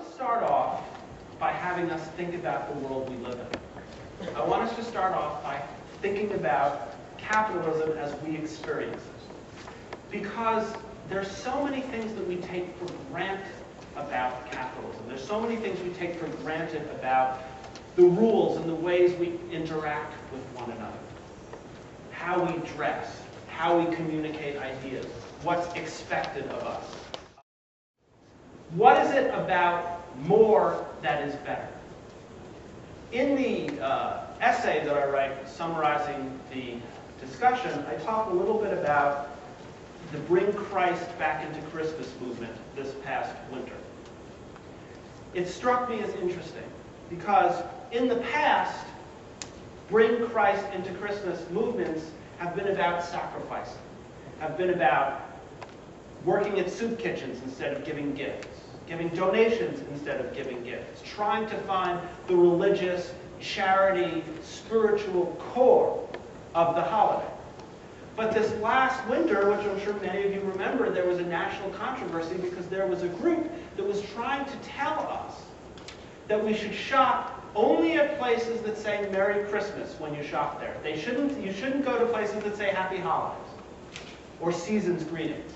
to start off by having us think about the world we live in. I want us to start off by thinking about capitalism as we experience it. Because there's so many things that we take for granted about capitalism. There's so many things we take for granted about the rules and the ways we interact with one another. How we dress, how we communicate ideas, what's expected of us. What is it about more that is better? In the essay that I write summarizing the discussion, I talk a little bit about the Bring Christ Back into Christmas movement this past winter. It struck me as interesting because in the past, Bring Christ into Christmas movements have been about sacrificing, have been about working at soup kitchens instead of giving gifts, giving donations instead of giving gifts, trying to find the religious, charity, spiritual core of the holiday. But this last winter, which I'm sure many of you remember, there was a national controversy because there was a group that was trying to tell us that we should shop only at places that say Merry Christmas when you shop there. You shouldn't go to places that say Happy Holidays or Season's Greetings.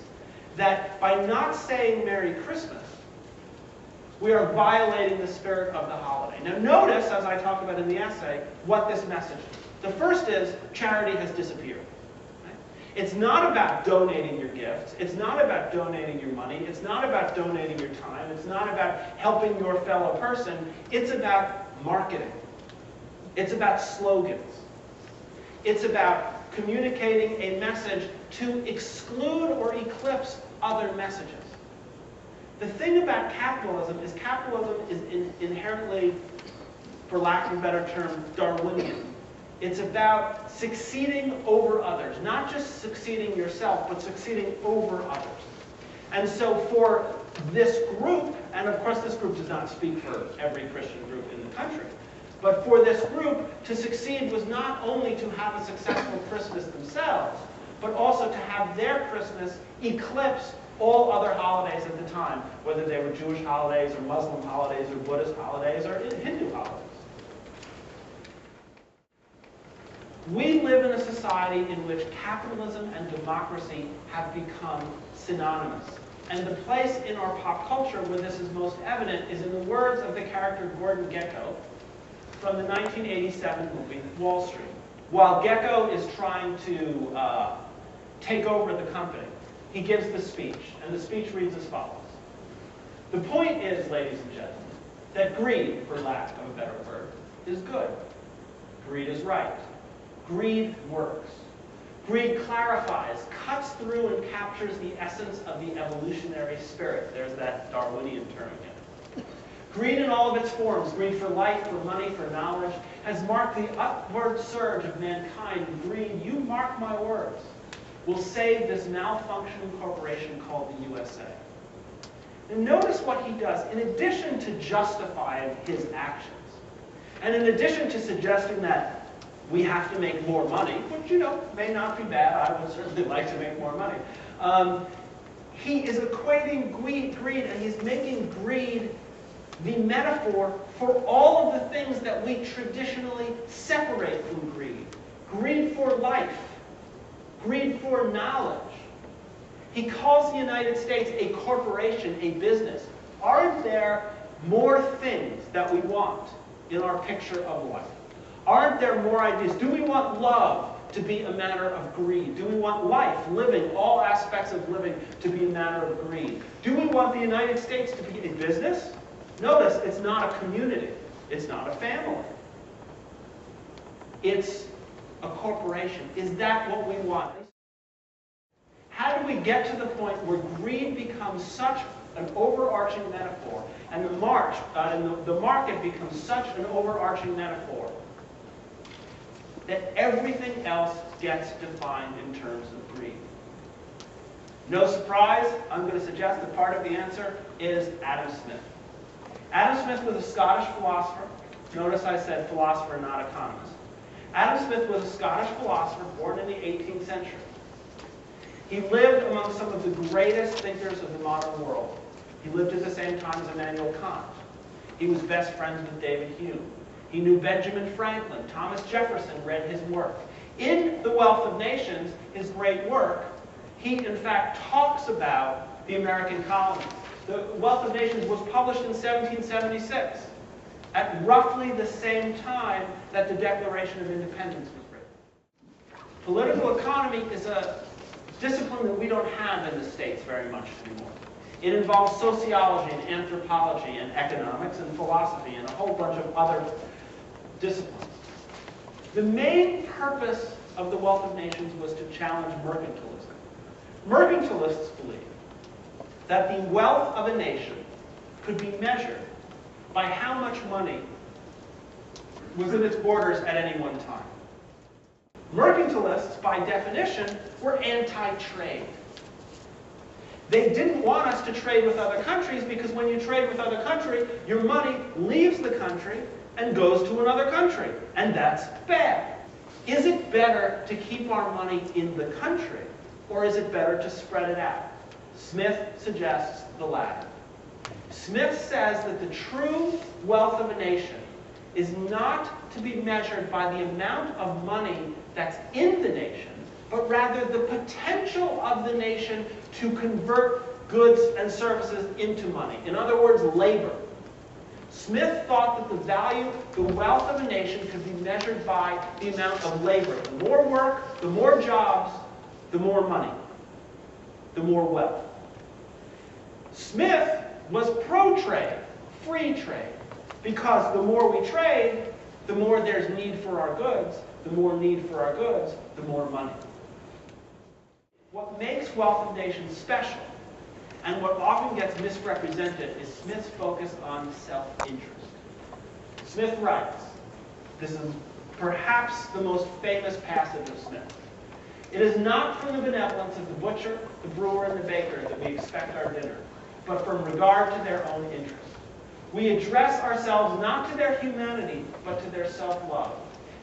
That by not saying Merry Christmas, we are violating the spirit of the holiday. Now notice, as I talk about in the essay, what this message is. The first is charity has disappeared. Right? It's not about donating your gifts. It's not about donating your money. It's not about donating your time. It's not about helping your fellow person. It's about marketing. It's about slogans. It's about communicating a message to exclude or eclipse other messages. The thing about capitalism is inherently, for lack of a better term, Darwinian. It's about succeeding over others, not just succeeding yourself, but succeeding over others. And so for this group, and of course this group does not speak for every Christian group in the country, but for this group to succeed was not only to have a successful Christmas themselves, but also to have their Christmas eclipse all other holidays at the time, whether they were Jewish holidays or Muslim holidays or Buddhist holidays or Hindu holidays. We live in a society in which capitalism and democracy have become synonymous. And the place in our pop culture where this is most evident is in the words of the character Gordon Gekko from the 1987 movie Wall Street. While Gekko is trying to take over the company, he gives the speech, and the speech reads as follows. The point is, ladies and gentlemen, that greed, for lack of a better word, is good. Greed is right. Greed works. Greed clarifies, cuts through, and captures the essence of the evolutionary spirit. There's that Darwinian term again. Greed in all of its forms, greed for life, for money, for knowledge, has marked the upward surge of mankind. Greed, you mark my words, will save this malfunctioning corporation called the USA. And notice what he does. In addition to justifying his actions, and in addition to suggesting that we have to make more money, which, may not be bad. I would certainly like to make more money. He is equating greed, and he's making greed the metaphor for all of the things that we traditionally separate from greed. Greed for life. Greed for knowledge. He calls the United States a corporation, a business. Aren't there more things that we want in our picture of life? Aren't there more ideas? Do we want love to be a matter of greed? Do we want life, living, all aspects of living to be a matter of greed? Do we want the United States to be a business? Notice, it's not a community. It's not a family. It's a corporation. Is that what we want? How do we get to the point where greed becomes such an overarching metaphor, and the market becomes such an overarching metaphor, that everything else gets defined in terms of greed? No surprise, I'm going to suggest that part of the answer is Adam Smith. Adam Smith was a Scottish philosopher. Notice I said philosopher, not economist. Adam Smith was a Scottish philosopher born in the 18th century. He lived among some of the greatest thinkers of the modern world. He lived at the same time as Immanuel Kant. He was best friends with David Hume. He knew Benjamin Franklin. Thomas Jefferson read his work. In The Wealth of Nations, his great work, he in fact talks about the American colonies. The Wealth of Nations was published in 1776, at roughly the same time that the Declaration of Independence was written. Political economy is a discipline that we don't have in the States very much anymore. It involves sociology and anthropology and economics and philosophy and a whole bunch of other disciplines. The main purpose of the Wealth of Nations was to challenge mercantilism. Mercantilists believe that the wealth of a nation could be measured by how much money was in its borders at any one time. Mercantilists, by definition, were anti-trade. They didn't want us to trade with other countries because when you trade with other countries, your money leaves the country and goes to another country, and that's bad. Is it better to keep our money in the country, or is it better to spread it out? Smith suggests the latter. Smith says that the true wealth of a nation is not to be measured by the amount of money that's in the nation, but rather the potential of the nation to convert goods and services into money. In other words, labor. Smith thought that the value, the wealth of a nation could be measured by the amount of labor. The more work, the more jobs, the more money, the more wealth. Smith was pro-trade, free trade, because the more we trade, the more there's need for our goods. The more need for our goods, the more money. What makes Wealth of Nations special, and what often gets misrepresented, is Smith's focus on self-interest. Smith writes, this is perhaps the most famous passage of Smith, "It is not from the benevolence of the butcher, the brewer, and the baker that we expect our dinner, but from regard to their own interest. We address ourselves not to their humanity, but to their self-love,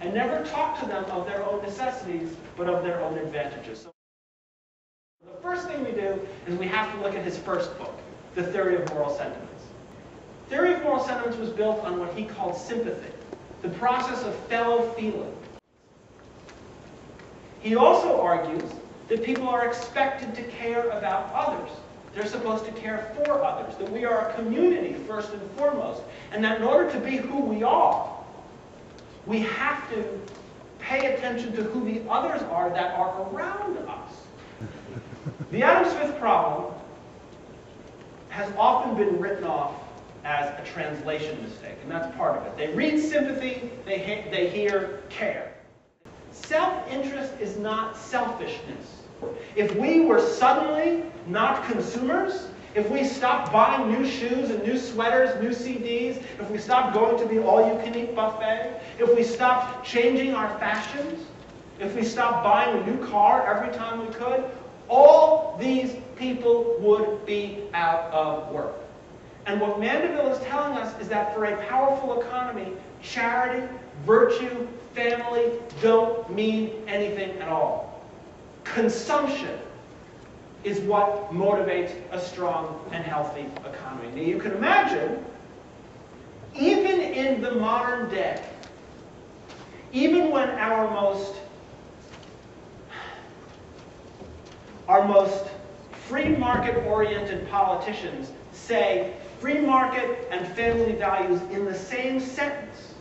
and never talk to them of their own necessities, but of their own advantages." So the first thing we do is we have to look at his first book, The Theory of Moral Sentiments. Theory of Moral Sentiments was built on what he called sympathy, the process of fellow feeling. He also argues that people are expected to care about others. They're supposed to care for others, that we are a community first and foremost, and that in order to be who we are, we have to pay attention to who the others are that are around us. The Adam Smith problem has often been written off as a translation mistake, and that's part of it. They read sympathy, they hear care. Self-interest is not selfishness. If we were suddenly not consumers, if we stopped buying new shoes and new sweaters, new CDs, if we stopped going to the all-you-can-eat buffet, if we stopped changing our fashions, if we stopped buying a new car every time we could, all these people would be out of work. And what Mandeville is telling us is that for a powerful economy, charity, virtue, family don't mean anything at all. Consumption is what motivates a strong and healthy economy. Now you can imagine, even in the modern day, even when our most free market-oriented politicians say free market and family values in the same sentence,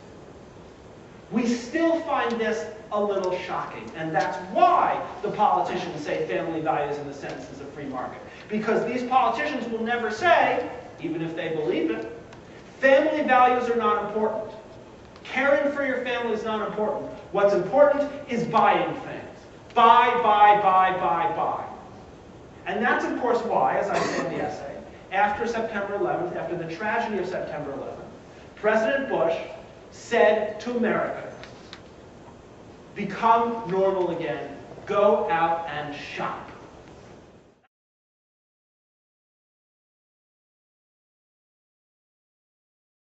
we still find this a little shocking. And that's why the politicians say family values in the sentences of free market. Because these politicians will never say, even if they believe it, family values are not important. Caring for your family is not important. What's important is buying things. Buy, buy, buy, buy, buy. And that's, of course, why, as I say in the essay, after September 11th, after the tragedy of September 11th, President Bush said to America, become normal again, go out and shop.